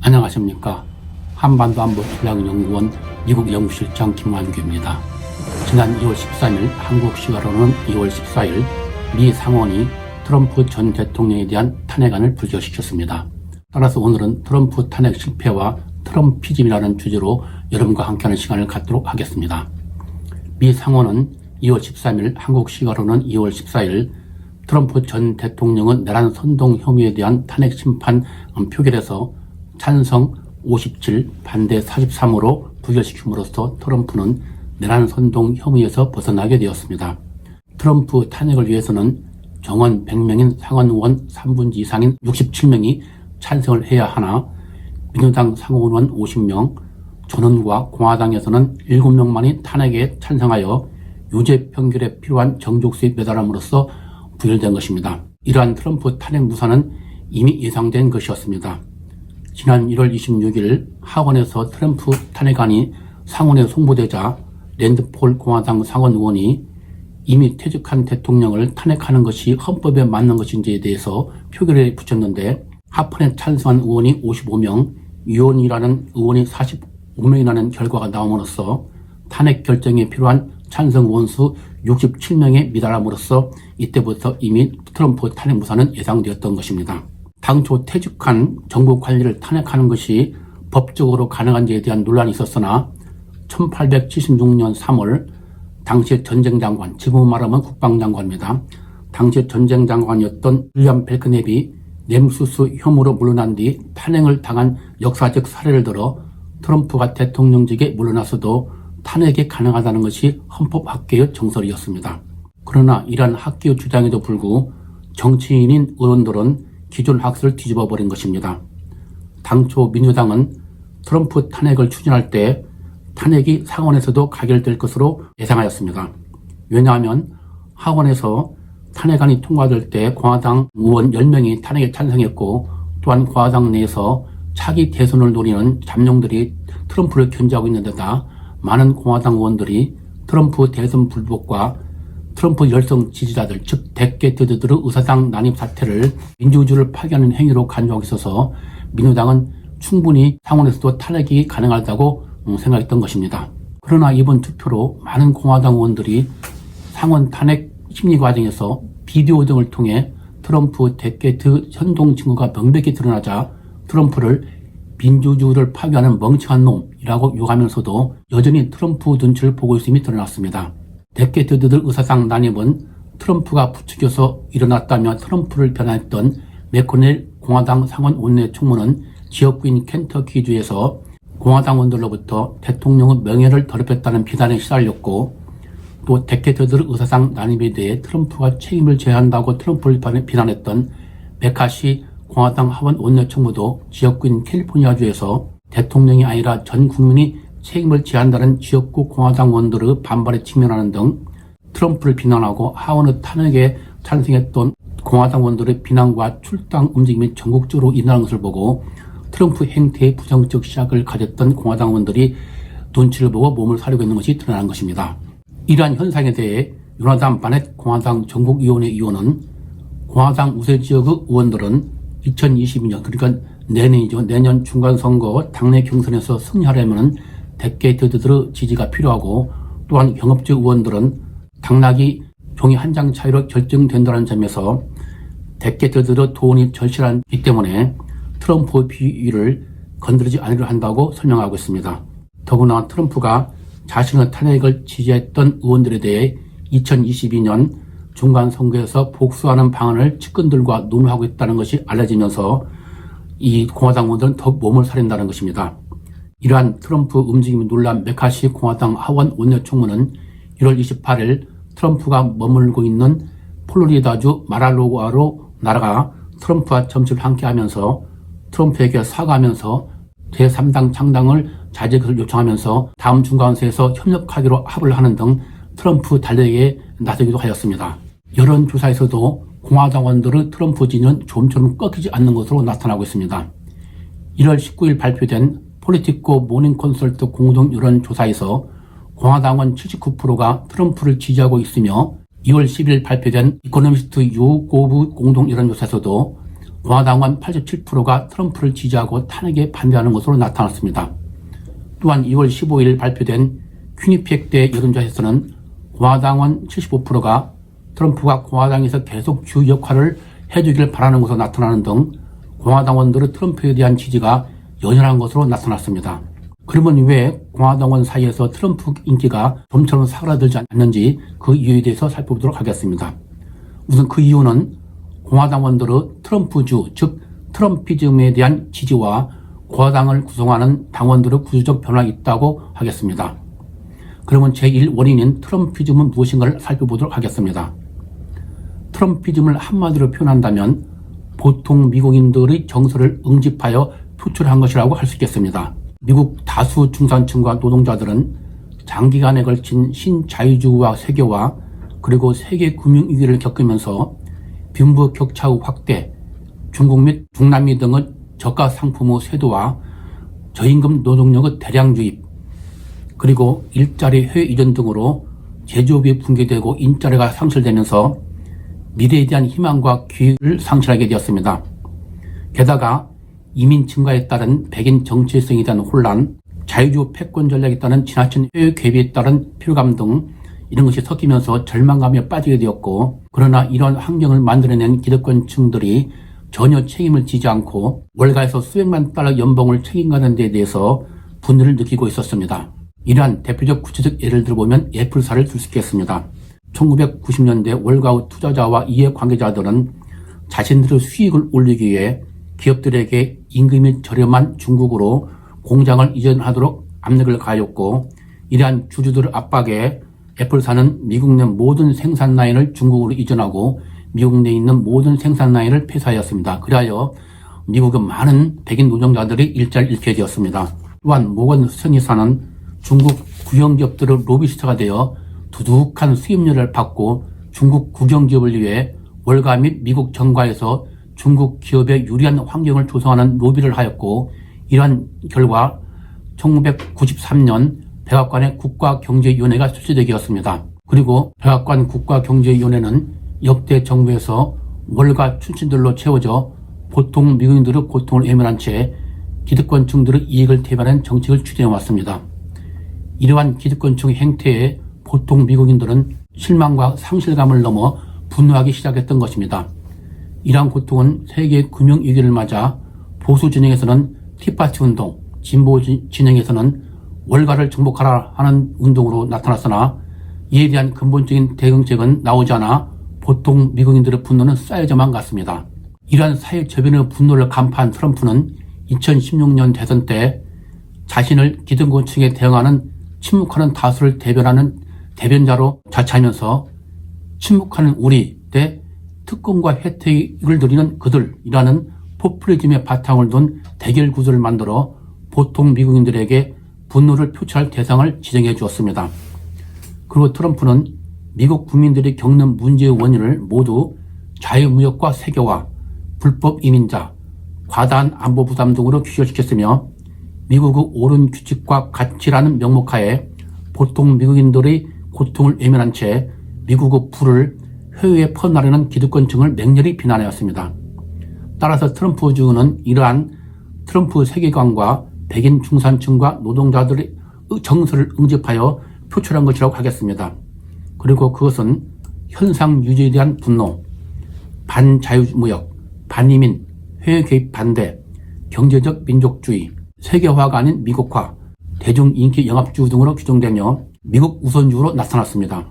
안녕하십니까. 한반도 안보 전략연구원 미국 연구실장 김완규입니다. 지난 2월 13일 한국 시간으로는 2월 14일 미 상원이 트럼프 전 대통령에 대한 탄핵안을 부결시켰습니다. 따라서 오늘은 트럼프 탄핵 실패와 트럼피즘이라는 주제로 여러분과 함께하는 시간을 갖도록 하겠습니다. 미 상원은 2월 13일 한국 시간으로는 2월 14일 트럼프 전 대통령은 내란 선동 혐의에 대한 탄핵 심판 표결에서 찬성 57, 반대 43으로 부결시킴으로써 트럼프는 내란 선동 혐의에서 벗어나게 되었습니다. 트럼프 탄핵을 위해서는 정원 100명인 상원 의원 3분의 2 이상인 67명이 찬성을 해야 하나 민주당 상원의원 50명, 전원과 공화당에서는 7명만이 탄핵에 찬성하여 유죄 판결에 필요한 정족수에 매달함으로써 부결된 것입니다. 이러한 트럼프 탄핵 무산은 이미 예상된 것이었습니다. 지난 1월 26일 하원에서 트럼프 탄핵안이 상원에 송부되자 랜드폴 공화당 상원 의원이 이미 퇴직한 대통령을 탄핵하는 것이 헌법에 맞는 것인지에 대해서 표결에 붙였는데 합헌에 찬성한 의원이 55명, 위원이라는 의원이 45명이라는 결과가 나옴으로써 탄핵 결정에 필요한 찬성 의원 수 67명에 미달함으로써 이때부터 이미 트럼프 탄핵 무산은 예상되었던 것입니다. 당초 퇴직한 정부 관리를 탄핵하는 것이 법적으로 가능한지에 대한 논란이 있었으나 1876년 3월 당시의 전쟁장관, 지금 말하면 국방장관입니다. 당시의 전쟁장관이었던 윌리엄 벨크냅이 nem수스 혐의로 물러난 뒤 탄핵을 당한 역사적 사례를 들어 트럼프가 대통령직에 물러나서도 탄핵이 가능하다는 것이 헌법학계의 정설이었습니다. 그러나 이러한 학계의 주장에도 불구하고 정치인인 의원들은 기존 학설을 뒤집어버린 것입니다. 당초 민주당은 트럼프 탄핵을 추진할 때 탄핵이 상원에서도 가결될 것으로 예상하였습니다. 왜냐하면 하원에서 탄핵안이 통과될 때 공화당 의원 10명이 탄핵에 찬성했고 또한 공화당 내에서 차기 대선을 노리는 잠룡들이 트럼프를 견제하고 있는 데다 많은 공화당 의원들이 트럼프 대선 불복과 트럼프 열성 지지자들 즉 데캐티드들의 의사당 난입 사태를 민주주의를 파괴하는 행위로 간주하고 있어서 민주당은 충분히 상원에서도 탄핵이 가능하다고 생각했던 것입니다. 그러나 이번 투표로 많은 공화당 의원들이 상원 탄핵 심리 과정에서 비디오 등을 통해 트럼프 데캐트 선동 증거가 명백히 드러나자 트럼프를 민주주의를 파괴하는 멍청한 놈이라고 욕하면서도 여전히 트럼프 눈치를 보고 있음이 드러났습니다. 데캐트들 의사당 난입은 트럼프가 부추겨서 일어났다며 트럼프를 비난했던 맥코넬 공화당 상원 원내 총무는 지역구인 켄터키주에서 공화당원들로부터 대통령의 명예를 더럽혔다는 비난에 시달렸고 또 데캐트들 의사당 난입에 대해 트럼프가 책임을 져야 한다고 트럼프를 비난했던 메카시 공화당 하원 원내 총무도 지역구인 캘리포니아주에서 대통령이 아니라 전 국민이 책임을 져야 한다는 지역구 공화당 의원들의 반발에 직면하는 등 트럼프를 비난하고 하원의 탄핵에 찬성했던 공화당 의원들의 비난과 출당 움직임이 전국적으로 일어나는 것을 보고 트럼프 행태의 부정적 시각을 가졌던 공화당 의원들이 눈치를 보고 몸을 사리고 있는 것이 드러난 것입니다. 이러한 현상에 대해 요나단 바넷 공화당 전국위원회 의원은 공화당 우세 지역의 의원들은 2022년 그러니까 내년이죠. 내년 중간선거 당내 경선에서 승리하려면 데캐티드들의 지지가 필요하고 또한 경업적 의원들은 당락이 종이 한 장 차이로 결정된다는 점에서 데캐티드들의 돈이 절실하기 때문에 트럼프 비위를 건드리지 않으려 한다고 설명하고 있습니다. 더구나 트럼프가 자신의 탄핵을 지지했던 의원들에 대해 2022년 중간선거에서 복수하는 방안을 측근들과 논의하고 있다는 것이 알려지면서 이 공화당 의원들은 더 몸을 사린다는 것입니다. 이러한 트럼프 움직임이 놀란 메카시 공화당 하원 원내 총무는 1월 28일 트럼프가 머물고 있는 플로리다주 마라로고아로 날아가 트럼프와 점심을 함께하면서 트럼프에게 사과하면서 제3당 창당을 자제를 요청하면서 다음 중간선거에서 협력하기로 합의를 하는 등 트럼프 달래기에 나서기도 하였습니다. 여론조사에서도 공화당원들의 트럼프 지지는 좀처럼 꺾이지 않는 것으로 나타나고 있습니다. 1월 19일 발표된 폴리티코 모닝 컨설트 공동 여론조사에서 공화당원 79%가 트럼프를 지지하고 있으며 2월 10일 발표된 이코노미스트 유고브 공동 여론조사에서도 공화당원 87%가 트럼프를 지지하고 탄핵에 반대하는 것으로 나타났습니다. 또한 2월 15일 발표된 퀴니펙 대 여론조사에서는 공화당원 75%가 트럼프가 공화당에서 계속 주 역할을 해주길 바라는 것으로 나타나는 등 공화당원들의 트럼프에 대한 지지가 연연한 것으로 나타났습니다. 그러면 왜 공화당원 사이에서 트럼프 인기가 좀처럼 사그라들지 않는지 그 이유에 대해서 살펴보도록 하겠습니다. 우선 그 이유는 공화당원들의 트럼프주, 즉 트럼피즘에 대한 지지와 공화당을 구성하는 당원들의 구조적 변화가 있다고 하겠습니다. 그러면 제1 원인인 트럼피즘은 무엇인가를 살펴보도록 하겠습니다. 트럼피즘을 한마디로 표현한다면 보통 미국인들의 정서를 응집하여 표출한 것이라고 할 수 있겠습니다. 미국 다수 중산층과 노동자들은 장기간에 걸친 신자유주의와 세계화 그리고 세계 금융위기를 겪으면서 빈부격차의 확대, 중국 및 중남미 등의 저가 상품의 쇄도와 저임금 노동력의 대량 유입, 그리고 일자리 해외 이전 등으로 제조업이 붕괴되고 일자리가 상실되면서 미래에 대한 희망과 기회를 상실하게 되었습니다. 게다가 이민 증가에 따른 백인 정체성에 대한 혼란, 자유주의 패권 전략에 따른 지나친 해외 개입에 따른 피로감 등 이런 것이 섞이면서 절망감에 빠지게 되었고, 그러나 이런 환경을 만들어낸 기득권층들이 전혀 책임을 지지 않고 월가에서 수백만 달러 연봉을 책임가는 데 대해서 분노를 느끼고 있었습니다. 이러한 대표적 구체적 예를 들어보면 애플사를 들 수 있겠습니다. 1990년대 월가 투자자와 이해관계자들은 자신들의 수익을 올리기 위해 기업들에게 임금이 저렴한 중국으로 공장을 이전하도록 압력을 가하였고, 이러한 주주들의 압박에 애플사는 미국 내 모든 생산 라인을 중국으로 이전하고 미국 내에 있는 모든 생산 라인을 폐쇄하였습니다. 그리하여 미국의 많은 백인 노동자들이 일자리를 잃게 되었습니다. 또한 모건 스탠리사는 중국 국영기업들의 로비스트가 되어 두둑한 수입료를 받고 중국 국영기업을 위해 월가 및 미국 정가에서 중국 기업에 유리한 환경을 조성하는 로비를 하였고, 이러한 결과 1993년 백악관의 국가경제위원회가 설치되게 되었습니다. 그리고 백악관 국가경제위원회는 역대 정부에서 월가 출신들로 채워져 보통 미국인들의 고통을 외면한 채 기득권층들의 이익을 대변하는 정책을 추진해왔습니다. 이러한 기득권층의 행태에 보통 미국인들은 실망과 상실감을 넘어 분노하기 시작했던 것입니다. 이러한 고통은 세계 금융위기를 맞아 보수 진영에서는 티파티 운동, 진보 진영에서는 월가를 정복하라 하는 운동으로 나타났으나 이에 대한 근본적인 대응책은 나오지 않아 보통 미국인들의 분노는 쌓여져만 갔습니다. 이러한 사회 저변의 분노를 간파한 트럼프는 2016년 대선 때 자신을 기득권층에 대응하는 침묵하는 다수를 대변하는 대변자로 자처하면서 침묵하는 우리 대 특권과 혜택을 누리는 그들이라는 포퓰리즘의 바탕을 둔 대결 구조를 만들어 보통 미국인들에게 분노를 표출할 대상을 지정해 주었습니다. 그리고 트럼프는 미국 국민들이 겪는 문제의 원인을 모두 자유무역과 세계화, 불법 이민자, 과다한 안보 부담 등으로 귀결시켰으며 미국의 옳은 규칙과 가치라는 명목하에 보통 미국인들의 고통을 외면한 채 미국의 부를 해외에 퍼나르는 기득권층을 맹렬히 비난하였습니다. 따라서 트럼프 주는 이러한 트럼프 세계관과 백인 중산층과 노동자들의 정서를 응집하여 표출한 것이라고 하겠습니다. 그리고 그것은 현상 유지에 대한 분노, 반자유무역, 반이민, 해외 개입 반대, 경제적 민족주의, 세계화가 아닌 미국화, 대중인기 영합주의 등으로 규정되며 미국 우선주의로 나타났습니다.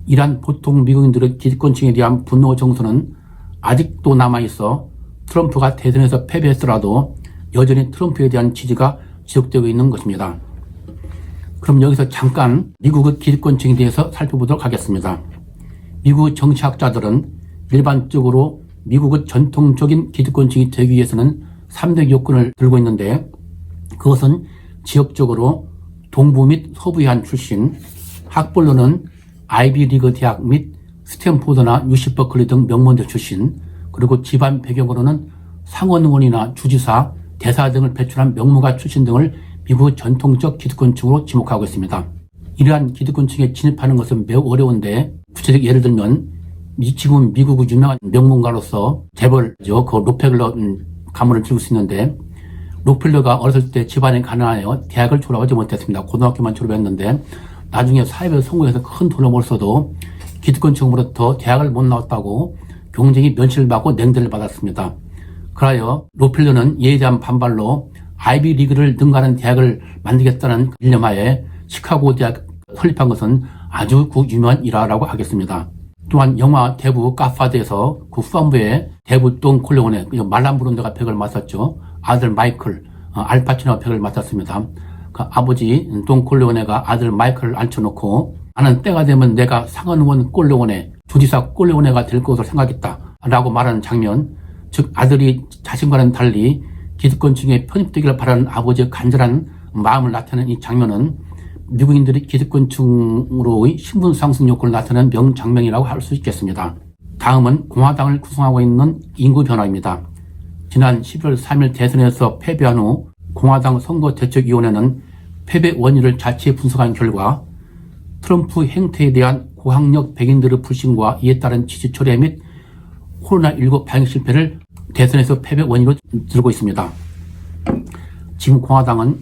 이러한 보통 미국인들의 기득권층에 대한 분노 정서는 아직도 남아있어 트럼프가 대선에서 패배했더라도 여전히 트럼프에 대한 지지가 지속되고 있는 것입니다. 그럼 여기서 잠깐 미국의 기득권층에 대해서 살펴보도록 하겠습니다. 미국 정치학자들은 일반적으로 미국의 전통적인 기득권층이 되기 위해서는 3대 요건을 들고 있는데, 그것은 지역적으로 동부 및 서부의 출신, 학벌로는 아이비리그 대학 및 스탠포드나 UC 버클리 등 명문대 출신, 그리고 집안 배경으로는 상원의원이나 주지사, 대사 등을 배출한 명문가 출신 등을 미국의 전통적 기득권층으로 지목하고 있습니다. 이러한 기득권층에 진입하는 것은 매우 어려운데, 구체적 예를 들면 지금 미국의 유명한 명문가로서 재벌이죠. 그 록펠러 가문을 지을 수 있는데, 록펠러가 어렸을 때 집안이 가난하여 대학을 졸업하지 못했습니다. 고등학교만 졸업했는데 나중에 사회에 성공해서 큰 돈을 벌어서도 기득권층으로부터 대학을 못 나왔다고 경쟁이 면치를 받고 냉대를 받았습니다. 그러하여 록펠러는 이에 대한 반발로 아이비 리그를 능가하는 대학을 만들겠다는 일념하에 시카고 대학 설립한 것은 아주 유명한 일화라고 하겠습니다. 또한 영화 대부 갓파더에서 그 후반부에 대부 돈 콜레오네, 말란 브론드가 벽을 맡았죠. 아들 마이클, 알파치노가 벽을 맡았습니다. 그 아버지 돈 콜레오네가 아들 마이클을 앉혀놓고 나는 때가 되면 내가 상원의원 콜레오네, 주지사 콜레오네가 될 것으로 생각했다 라고 말하는 장면, 즉 아들이 자신과는 달리 기득권층에 편입되기를 바라는 아버지의 간절한 마음을 나타내는 이 장면은 미국인들이 기득권층으로의 신분 상승 욕구를 나타내는 명장면이라고 할 수 있겠습니다. 다음은 공화당을 구성하고 있는 인구 변화입니다. 지난 11월 3일 대선에서 패배한 후 공화당 선거대책위원회는 패배 원인을 자체 분석한 결과 트럼프 행태에 대한 고학력 백인들의 불신과 이에 따른 지지 철회 및 코로나19 방역 실패를 대선에서 패배 원인으로 들고 있습니다. 지금 공화당은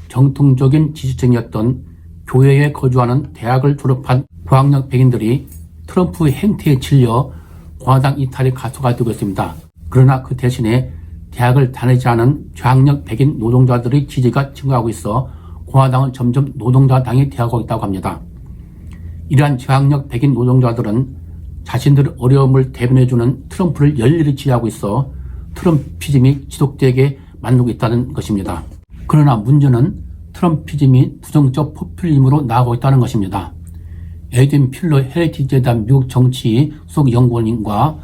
정통적인 지지층이었던 교회에 거주하는 대학을 졸업한 고학력 백인들이 트럼프의 행태에 질려 공화당 이탈의 가소가 되고 있습니다. 그러나 그 대신에 대학을 다니지 않은 저학력 백인 노동자들의 지지가 증가하고 있어 공화당은 점점 노동자당이 되어가고 있다고 합니다. 이러한 저학력 백인 노동자들은 자신들의 어려움을 대변해주는 트럼프를 열렬히 지지하고 있어 트럼피즘이 지속되게 만들고 있다는 것입니다. 그러나 문제는 트럼피즘이 부정적 포퓰리즘으로 나아가고 있다는 것입니다. 에이든 필러 헤리티지 재단 미국 정치 수석 연구원과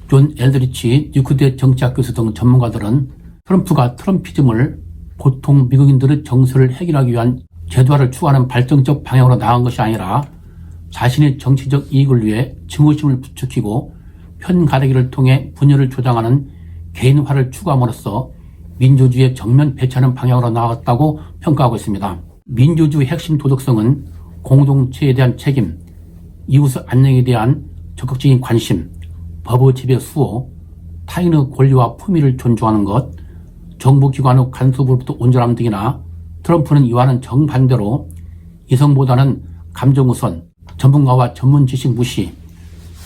존 엘드리치 뉴크대 정치학 교수 등 전문가들은 트럼프가 트럼피즘을 보통 미국인들의 정서를 해결하기 위한 제도화를 추구하는 발전적 방향으로 나아간 것이 아니라 자신의 정치적 이익을 위해 증오심을 부추기고 편가르기를 통해 분열을 조장하는 개인화를 추구함으로써 민주주의의 정면 배치하는 방향으로 나아갔다고 평가하고 있습니다. 민주주의 핵심 도덕성은 공동체에 대한 책임, 이웃의 안녕에 대한 적극적인 관심, 법의 지배 수호, 타인의 권리와 품위를 존중하는 것, 정부기관의 간섭으로부터 온전함 등이나 트럼프는 이와는 정반대로 이성보다는 감정우선, 전문가와 전문 지식 무시,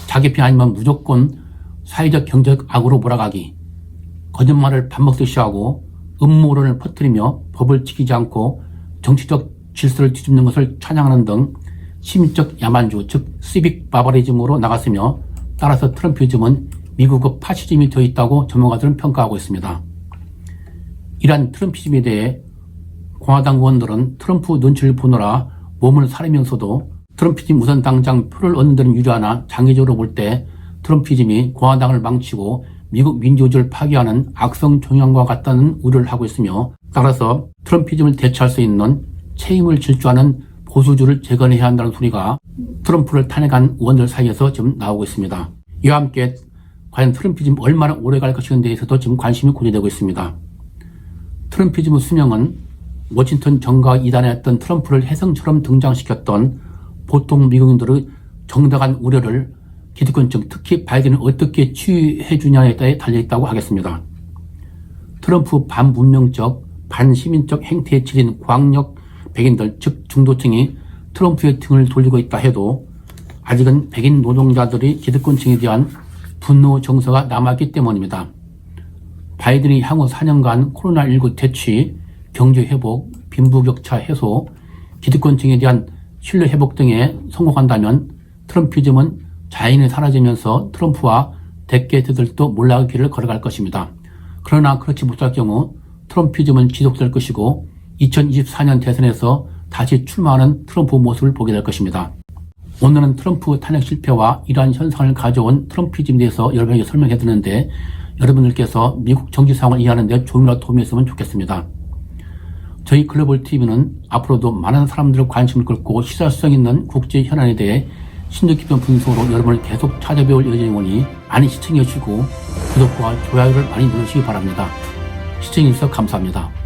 자기 편 아니면 무조건 사회적 경제적 악으로 몰아가기, 거짓말을 밥 먹듯이 하고 음모론을 퍼뜨리며 법을 지키지 않고 정치적 질서를 뒤집는 것을 찬양하는 등 시민적 야만주, 즉 시빅 바바리즘으로 나갔으며 따라서 트럼피즘은 미국의 파시즘이 되어 있다고 전문가들은 평가하고 있습니다. 이러한 트럼피즘에 대해 공화당 의원들은 트럼프 눈치를 보느라 몸을 사리면서도 트럼피즘 우선 당장 표를 얻는 데는 유리하나 장기적으로 볼 때 트럼피즘이 공화당을 망치고 미국 민주주의를 파괴하는 악성 종양과 같다는 우려를 하고 있으며 따라서 트럼피즘을 대처할 수 있는 책임을 질주하는 보수주를 재건해야 한다는 소리가 트럼프를 탄핵한 의원들 사이에서 지금 나오고 있습니다. 이와 함께 과연 트럼피즘 얼마나 오래 갈 것인가에 대해서도 지금 관심이 고조되고 있습니다. 트럼피즘의 수명은 워싱턴 정가가 이단했던 트럼프를 혜성처럼 등장시켰던 보통 미국인들의 정당한 우려를 기득권층, 특히 바이든을 어떻게 치유해 주냐에 따라 달려있다고 하겠습니다. 트럼프 반문명적, 반시민적 행태에 질린 고학력 백인들, 즉 중도층이 트럼프의 등을 돌리고 있다 해도 아직은 백인 노동자들이 기득권층에 대한 분노 정서가 남아있기 때문입니다. 바이든이 향후 4년간 코로나19 대치, 경제 회복, 빈부격차 해소, 기득권층에 대한 신뢰 회복 등에 성공한다면 트럼피즘은 자연히 사라지면서 트럼프와 대개들도 몰락의 길을 걸어갈 것입니다. 그러나 그렇지 못할 경우 트럼피즘은 지속될 것이고 2024년 대선에서 다시 출마하는 트럼프 모습을 보게 될 것입니다. 오늘은 트럼프 탄핵 실패와 이러한 현상을 가져온 트럼피즘에 대해서 여러분에게 설명해 드렸는데 여러분들께서 미국 정치 상황을 이해하는 데 조금이라도 도움이 됐으면 좋겠습니다. 저희 글로벌TV는 앞으로도 많은 사람들의 관심을 끌고 시사성 있는 국제 현안에 대해 심도 깊은 분석으로 여러분을 계속 찾아뵈올 예정이오니 많이 시청해 주시고 구독과 좋아요를 많이 눌러주시기 바랍니다. 시청해주셔서 감사합니다.